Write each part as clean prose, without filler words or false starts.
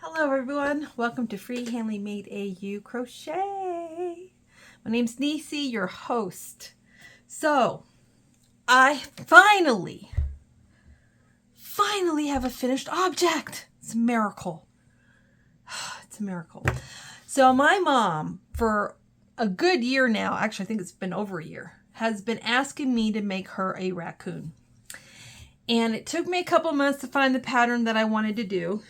Hello everyone, welcome to Free Handly Made AU Crochet. My name's Nisi, your host. So, I finally have a finished object. It's a miracle. It's a miracle. So my mom, for a good year now, actually I think it's been over a year, has been asking me to make her a raccoon. And it took me a couple months to find the pattern that I wanted to do.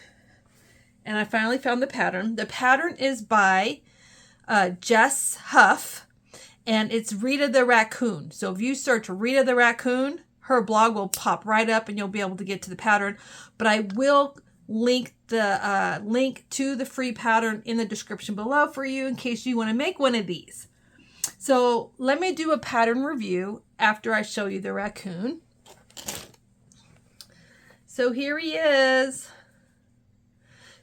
And I finally found the pattern. The pattern is by Jess Huff, and it's Rita the Racoon. So if you search Rita the Racoon, her blog will pop right up and you'll be able to get to the pattern. But I will link the link to the free pattern in the description below for you in case you want to make one of these. So let me do a pattern review after I show you the raccoon. So here he is.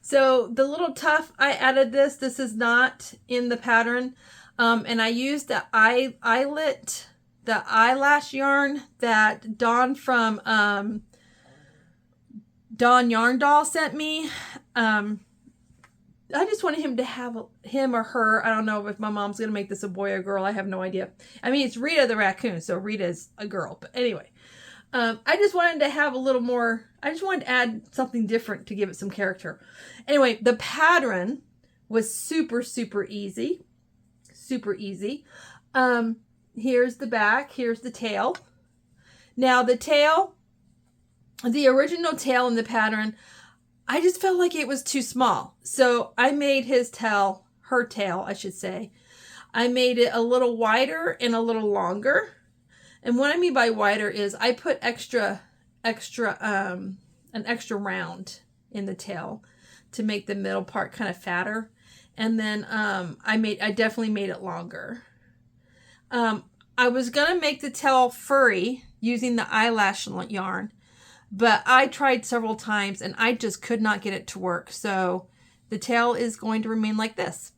So the little tuft, I added this. This is not in the pattern. And I used the eyelash yarn that Dawn from Dawn Yarn Doll sent me. I just wanted him to have him or her. I don't know if my mom's going to make this a boy or girl. I have no idea. I mean, it's Rita the Racoon, so Rita's a girl. But anyway, I just wanted to have a little more. I just wanted to add something different to give it some character. Anyway, the pattern was super easy. Super easy. Here's the back. Here's the tail. Now the tail, the original tail in the pattern, I just felt like it was too small. So I made her tail, I should say. I made it a little wider and a little longer. And what I mean by wider is I put an extra round in the tail to make the middle part kind of fatter. And then I definitely made it longer. I was gonna make the tail furry using the eyelash yarn, but I tried several times and I just could not get it to work. So the tail is going to remain like this.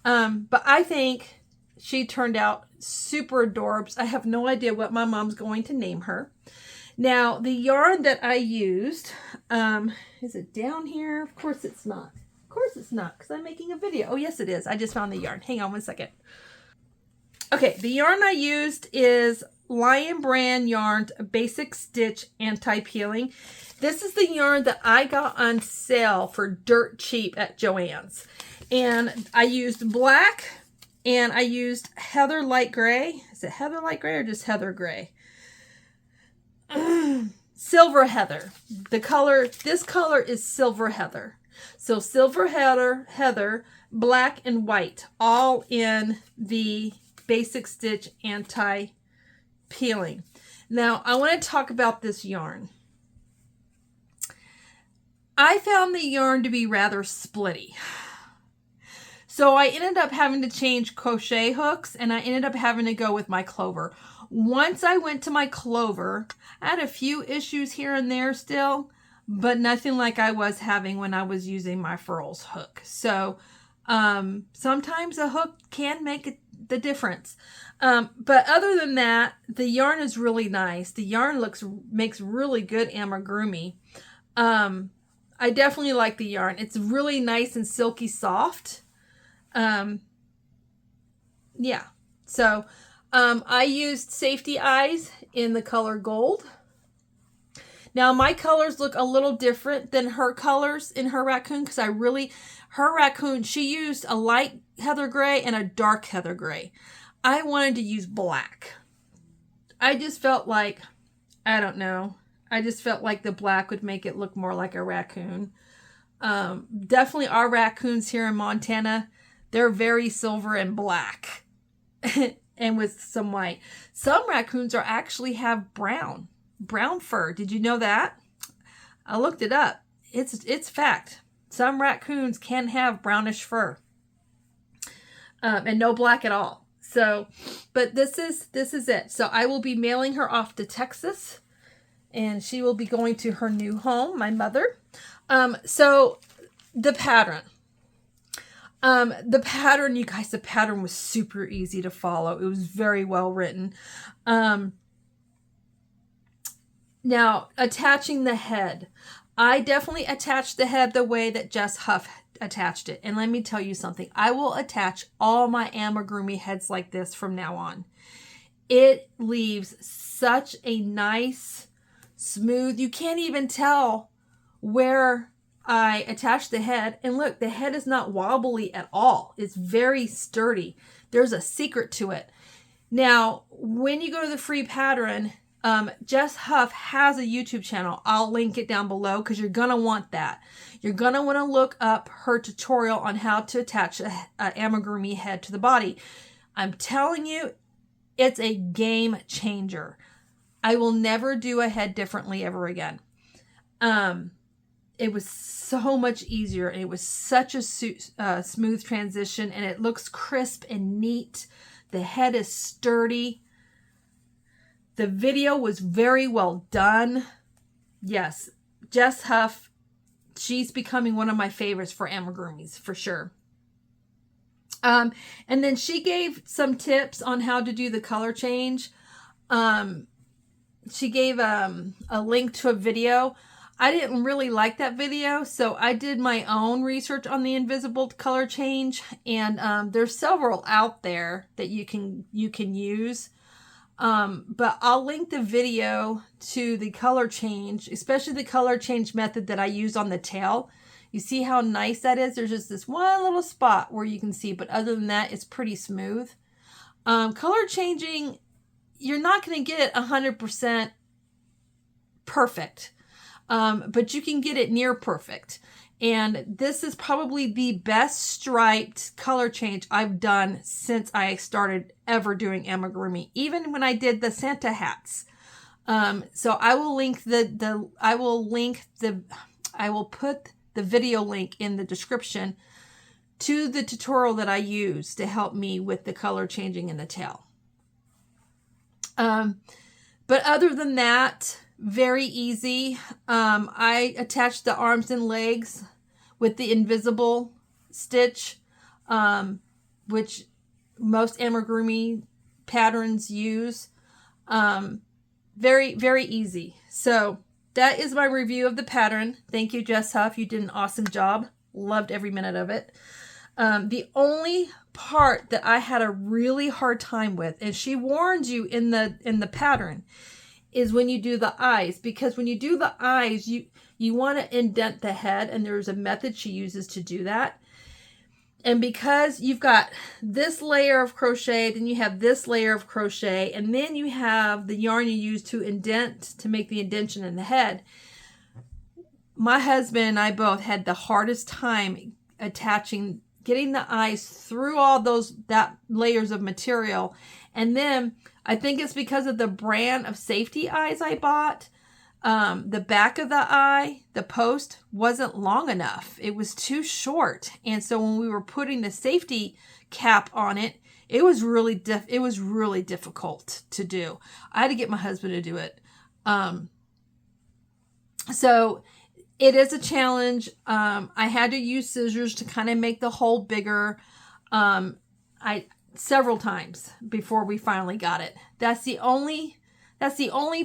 But I think she turned out super adorbs. I have no idea what my mom's going to name her. Now, the yarn that I used, is it down here? Of course it's not. Of course it's not, because I'm making a video. Oh, yes, it is. I just found the yarn. Hang on one second. Okay, the yarn I used is Lion Brand Yarn's Basic Stitch Anti-Peeling. This is the yarn that I got on sale for dirt cheap at Joann's. And I used black, and I used Heather Light Gray. Is it Heather Light Gray or just Heather Gray? Silver Heather. This color is Silver Heather. So Silver Heather, black and white, all in the Basic Stitch Anti-Peeling. Now, I want to talk about this yarn. I found the yarn to be rather splitty. So I ended up having to change crochet hooks, and I ended up having to go with my clover. Once I went to my clover, I had a few issues here and there still, but nothing like I was having when I was using my Furls hook. So sometimes a hook can make the difference. But other than that, the yarn is really nice. The yarn makes really good amigurumi. I definitely like the yarn. It's really nice and silky soft. Yeah. So I used Safety Eyes in the color gold. Now my colors look a little different than her colors in her raccoon, because her raccoon, she used a light heather gray and a dark heather gray. I wanted to use black. I just felt like, I don't know, I just felt like the black would make it look more like a raccoon. Definitely our raccoons here in Montana, they're very silver and black and with some white. Some raccoons actually have brown fur. Did you know that? I looked it up. It's fact. Some raccoons can have brownish fur and no black at all. So, but this is it. So I will be mailing her off to Texas, and she will be going to her new home, my mother. So the pattern. You guys, the pattern was super easy to follow. It was very well written. Now, attaching the head. I definitely attached the head the way that Jess Huff attached it. And let me tell you something. I will attach all my amigurumi heads like this from now on. It leaves such a nice, smooth, you can't even tell where I attached the head. And look, the head is not wobbly at all. It's very sturdy. There's a secret to it. Now, when you go to the free pattern, Jess Huff has a YouTube channel. I'll link it down below because you're going to want that. You're going to want to look up her tutorial on how to attach an amigurumi head to the body. I'm telling you, it's a game changer. I will never do a head differently ever again. It was so much easier, and it was such a smooth transition, and it looks crisp and neat. The head is sturdy. The video was very well done. Yes, Jess Huff, she's becoming one of my favorites for amigurumis, for sure. And then she gave some tips on how to do the color change. She gave a link to a video. I didn't really like that video, so I did my own research on the invisible color change, and there's several out there that you can use. But I'll link the video to the color change, especially the color change method that I use on the tail. You see how nice that is? There's just this one little spot where you can see, but other than that, it's pretty smooth. Color changing, you're not going to get it 100% perfect. But you can get it near perfect. And this is probably the best striped color change I've done since I started ever doing amigurumi, even when I did the Santa hats. So I will link I will put the video link in the description to the tutorial that I use to help me with the color changing in the tail. But other than that, very easy. I attached the arms and legs with the invisible stitch, which most amigurumi patterns use. Very, very easy. So that is my review of the pattern. Thank you, Jess Huff. You did an awesome job. Loved every minute of it. The only part that I had a really hard time with, and she warns you in the pattern, is when you do the eyes, because when you do the eyes, you want to indent the head, and there's a method she uses to do that. And because you've got this layer of crochet, then you have this layer of crochet, and then you have the yarn you use to indent, to make the indentation in the head. My husband and I both had the hardest time getting the eyes through all that layers of material. And then I think it's because of the brand of safety eyes I bought. The back of the eye, the post, wasn't long enough. It was too short. And so when we were putting the safety cap on it, it was really difficult to do. I had to get my husband to do it. So it is a challenge. I had to use scissors to kind of make the hole bigger. Several times before we finally got it. That's the only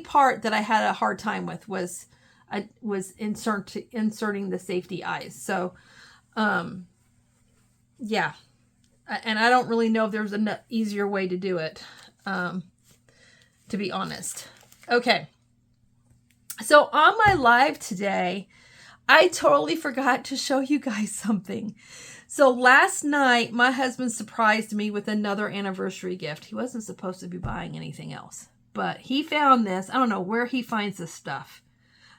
part that I had a hard time with was inserting the safety eyes. So, yeah. And I don't really know if there's an easier way to do it, to be honest. Okay. So on my live today, I totally forgot to show you guys something. So last night, my husband surprised me with another anniversary gift. He wasn't supposed to be buying anything else, but he found this. I don't know where he finds this stuff.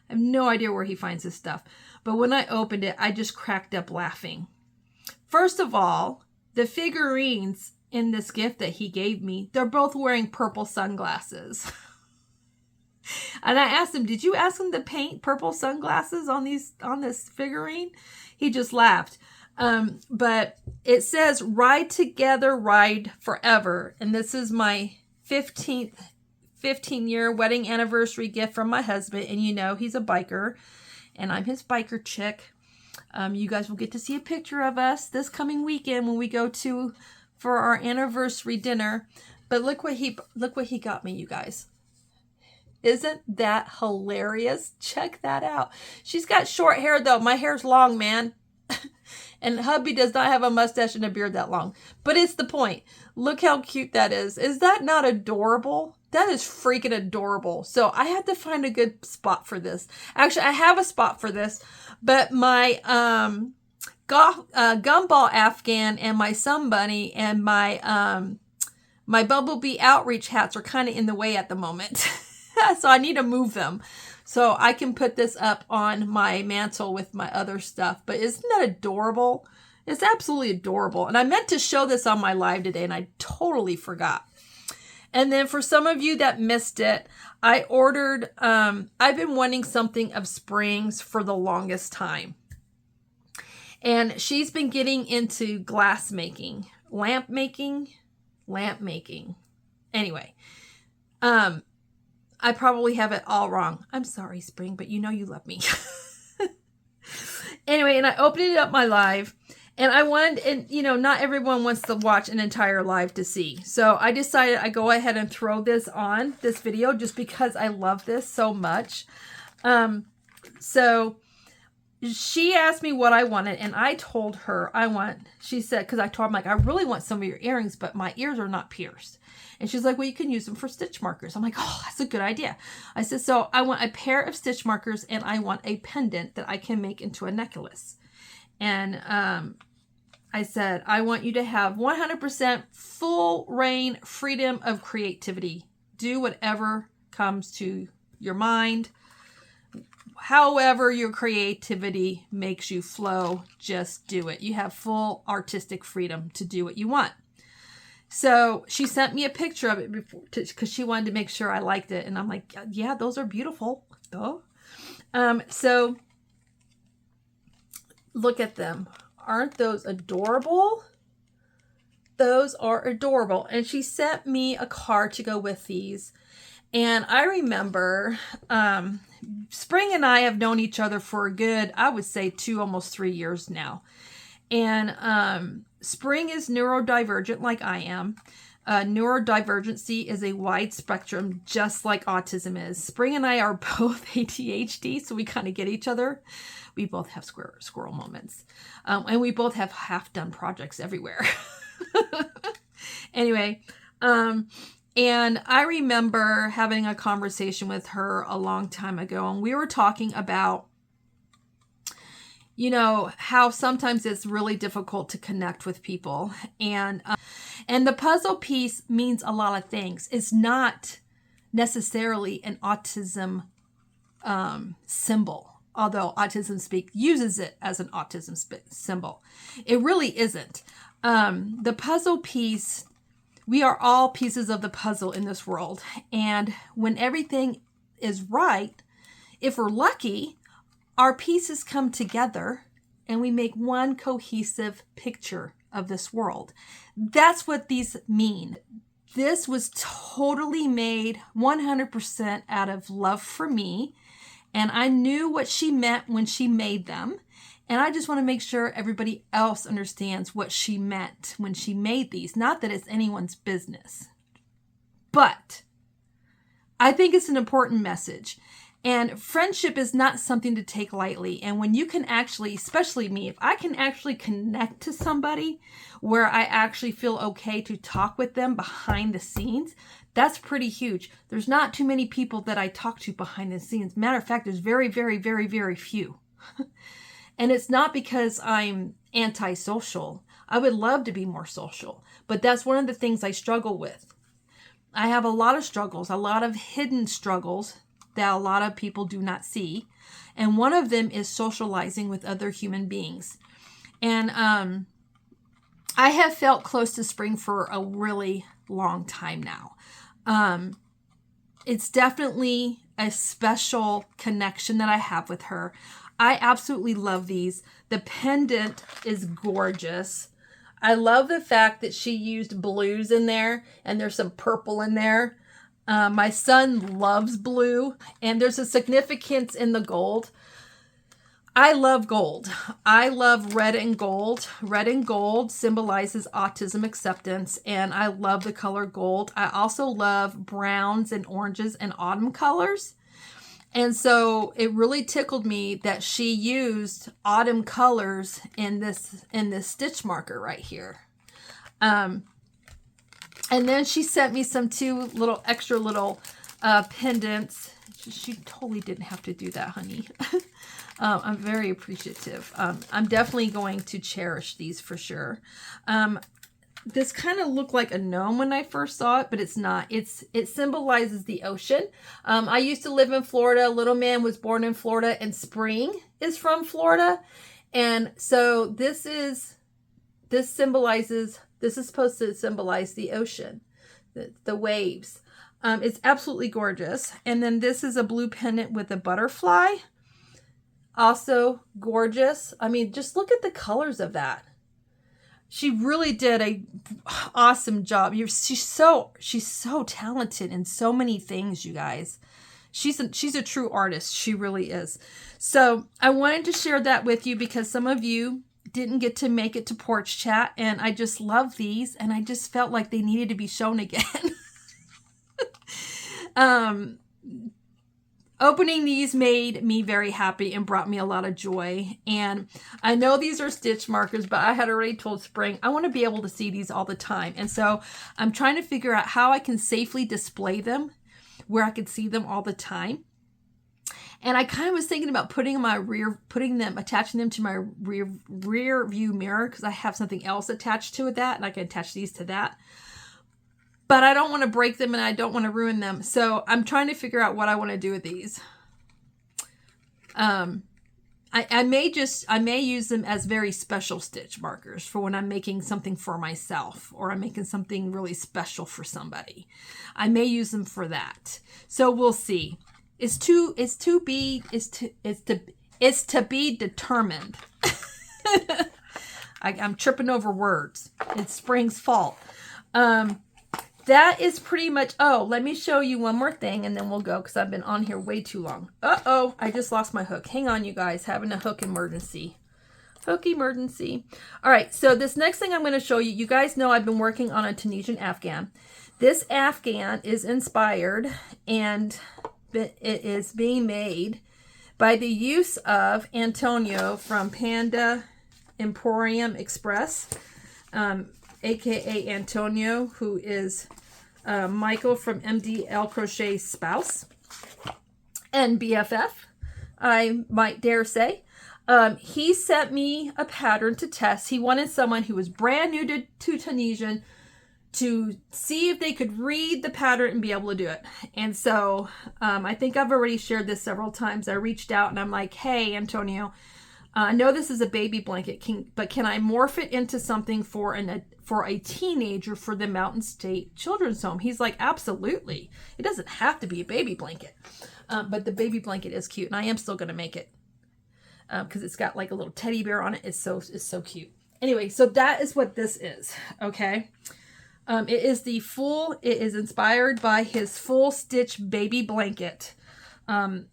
I have no idea where he finds this stuff. But when I opened it, I just cracked up laughing. First of all, the figurines in this gift that he gave me, they're both wearing purple sunglasses. And I asked him, did you ask him to paint purple sunglasses on this figurine? He just laughed. But it says, ride together, ride forever. And this is my 15-year wedding anniversary gift from my husband. And you know, he's a biker and I'm his biker chick. You guys will get to see a picture of us this coming weekend when we go for our anniversary dinner. But look what he got me, you guys. Isn't that hilarious? Check that out. She's got short hair though. My hair's long, man. And hubby does not have a mustache and a beard that long. But it's the point. Look how cute that is. Is that not adorable? That is freaking adorable. So I had to find a good spot for this. Actually, I have a spot for this. But my gumball Afghan and my sun bunny and my my bumblebee outreach hats are kind of in the way at the moment. So I need to move them so I can put this up on my mantle with my other stuff. But isn't that adorable? It's absolutely adorable. And I meant to show this on my live today and I totally forgot. And then for some of you that missed it, I ordered, I've been wanting something of Spring's for the longest time. And she's been getting into glass making, lamp making. Anyway, I probably have it all wrong. I'm sorry, Spring, but you know you love me. Anyway, and I opened it up my live, and I wanted, and you know, not everyone wants to watch an entire live to see. So I decided I go ahead and throw this on this video just because I love this so much. So she asked me what I wanted, and I told her she said, because I told her, I'm like, I really want some of your earrings, but my ears are not pierced. And she's like, well, you can use them for stitch markers. I'm like, oh, that's a good idea. I said, so I want a pair of stitch markers and I want a pendant that I can make into a necklace. And I said, I want you to have 100% full reign, freedom of creativity. Do whatever comes to your mind. However your creativity makes you flow, just do it. You have full artistic freedom to do what you want. So she sent me a picture of it because she wanted to make sure I liked it. And I'm like, yeah, those are beautiful. Oh. So look at them. Aren't those adorable? Those are adorable. And she sent me a card to go with these. And I remember Spring and I have known each other for a good, I would say 2, almost 3 years now. And Spring is neurodivergent like I am. Neurodivergency is a wide spectrum, just like autism is. Spring and I are both ADHD, so we kind of get each other. We both have squirrel moments. And we both have half-done projects everywhere. Anyway, and I remember having a conversation with her a long time ago, and we were talking about, you know, how sometimes it's really difficult to connect with people. And the puzzle piece means a lot of things. It's not necessarily an autism symbol, although Autism Speak uses it as an autism symbol. It really isn't. The puzzle piece, we are all pieces of the puzzle in this world. And when everything is right, if we're lucky, our pieces come together and we make one cohesive picture of this world. That's what these mean. This was totally made 100% out of love for me. And I knew what she meant when she made them. And I just want to make sure everybody else understands what she meant when she made these. Not that it's anyone's business, but I think it's an important message. And friendship is not something to take lightly. And when you can actually, especially me, if I can actually connect to somebody where I actually feel okay to talk with them behind the scenes, that's pretty huge. There's not too many people that I talk to behind the scenes. Matter of fact, there's very, very, very, very few. And it's not because I'm antisocial. I would love to be more social, but that's one of the things I struggle with. I have a lot of struggles, a lot of hidden struggles that a lot of people do not see. And one of them is socializing with other human beings. And I have felt close to Spring for a really long time now. It's definitely a special connection that I have with her. I absolutely love these. The pendant is gorgeous. I love the fact that she used blues in there and there's some purple in there. My son loves blue and there's a significance in the gold. I love gold. I love red and gold. Red and gold symbolizes autism acceptance, and I love the color gold. I also love browns and oranges and autumn colors. And so it really tickled me that she used autumn colors in this stitch marker right here. And then she sent me some extra little pendants. She totally didn't have to do that, honey. I'm very appreciative. I'm definitely going to cherish these for sure. This kind of looked like a gnome when I first saw it, but it's not. It symbolizes the ocean. I used to live in Florida. Little man was born in Florida, and spring is from Florida. And so this is supposed to symbolize the ocean, the waves. It's absolutely gorgeous. And then this is a blue pendant with a butterfly. Also gorgeous. I mean, just look at the colors of that. She really did a awesome job. She's so talented in so many things, you guys. She's a true artist. She really is. So I wanted to share that with you because some of you didn't get to make it to Porch Chat, and I just love these, and I just felt like they needed to be shown again. Opening these made me very happy and brought me a lot of joy. And I know these are stitch markers, but I had already told Spring I want to be able to see these all the time. And so I'm trying to figure out how I can safely display them where I could see them all the time. And I kind of was thinking about attaching them to my rear view mirror, because I have something else attached to that, and I can attach these to that. But I don't want to break them and I don't want to ruin them. So I'm trying to figure out what I want to do with these. I may use them as very special stitch markers for when I'm making something for myself, or I'm making something really special for somebody. I may use them for that. So we'll see. It's to be determined. I'm tripping over words. It's Spring's fault. That is pretty much, let me show you one more thing and then we'll go, because I've been on here way too long. I just lost my hook. Hang on, you guys, having a hook emergency. Hook emergency. All right, so this next thing I'm going to show you, you guys know I've been working on a Tunisian Afghan. This Afghan is inspired, and it is being made by the use of Antonio from Panda Emporium Express, aka Antonio, who is Michael from MDL Crochet's spouse and BFF, I might dare say. He sent me a pattern to test. He wanted someone who was brand new to Tunisian to see if they could read the pattern and be able to do it. And so I think I've already shared this several times. I reached out and I'm like, hey, Antonio, I know this is a baby blanket, but can I morph it into something for a teenager for the Mountain State Children's Home? He's like, absolutely. It doesn't have to be a baby blanket. But the baby blanket is cute, and I am still going to make it because it's got like a little teddy bear on it. It's so cute. Anyway, so that is what this is, okay? It is inspired by his full stitch baby blanket. And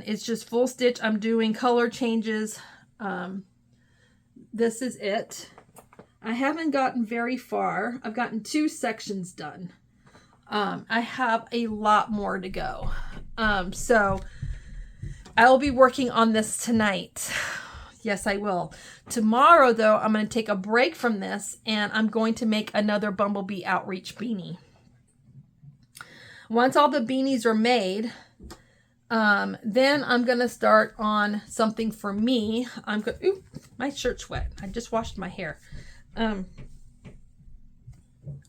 it's just full stitch. I'm doing color changes. This is it. I haven't gotten very far. I've gotten 2 sections done. I have a lot more to go. So I will be working on this tonight. Yes, I will. Tomorrow, though, I'm going to take a break from this, and I'm going to make another Bumblebee Outreach beanie. Once all the beanies are made, then I'm going to start on something for me. Ooh, my shirt's wet. I just washed my hair. I'm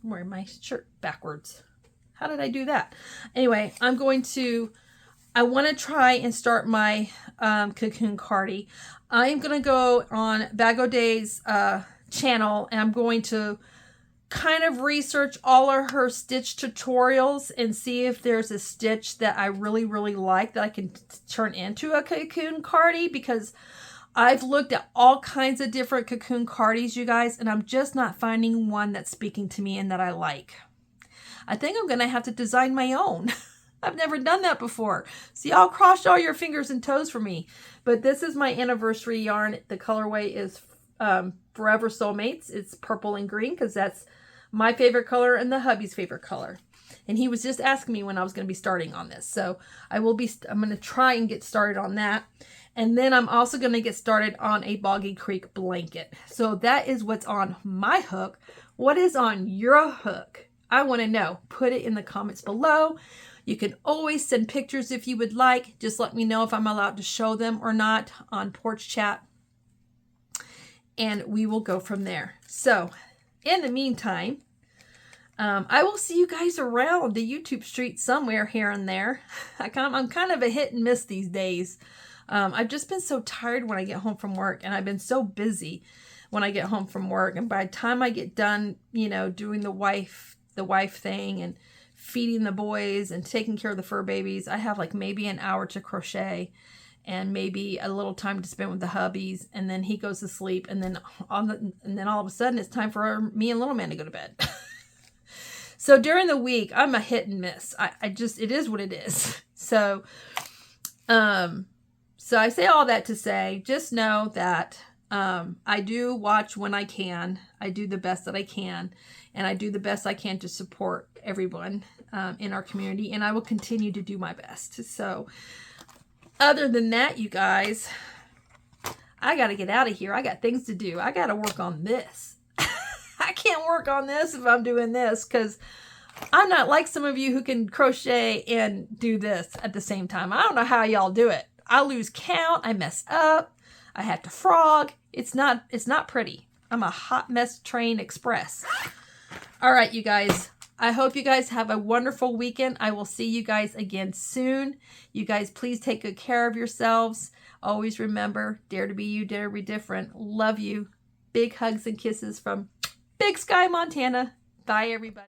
wearing my shirt backwards. How did I do that? Anyway, I want to try and start my cocoon cardi. I am going to go on Bagoday's channel, and I'm going to kind of research all of her stitch tutorials and see if there's a stitch that I really, really like that I can turn into a cocoon cardi, because I've looked at all kinds of different cocoon cardis, you guys, and I'm just not finding one that's speaking to me and that I like. I think I'm going to have to design my own. I've never done that before. So y'all cross all your fingers and toes for me. But this is my anniversary yarn. The colorway is Forever Soulmates. It's purple and green because that's my favorite color and the hubby's favorite color. And he was just asking me when I was going to be starting on this. So I'm going to try and get started on that. And then I'm also going to get started on a Boggy Creek blanket. So that is what's on my hook. What is on your hook? I want to know. Put it in the comments below. You can always send pictures if you would like. Just let me know if I'm allowed to show them or not on Porch Chat. And we will go from there. So in the meantime, I will see you guys around the YouTube street somewhere here and there. I'm kind of a hit and miss these days. I've just been so tired when I get home from work, and I've been so busy when I get home from work. And by the time I get done, you know, doing the wife thing and feeding the boys and taking care of the fur babies, I have like maybe an hour to crochet and maybe a little time to spend with the hubbies, and then he goes to sleep, and then all of a sudden it's time for me and little man to go to bed. So during the week, I'm a hit and miss. It is what it is. So I say all that to say, just know that I do watch when I can. I do the best that I can, and I do the best I can to support everyone in our community, and I will continue to do my best. So other than that, you guys, I got to get out of here. I got things to do. I got to work on this. I can't work on this if I'm doing this, because I'm not like some of you who can crochet and do this at the same time. I don't know how y'all do it. I lose count. I mess up. I have to frog. It's not pretty. I'm a hot mess train express. All right, you guys. I hope you guys have a wonderful weekend. I will see you guys again soon. You guys, please take good care of yourselves. Always remember, dare to be you, dare to be different. Love you. Big hugs and kisses from Big Sky, Montana. Bye, everybody.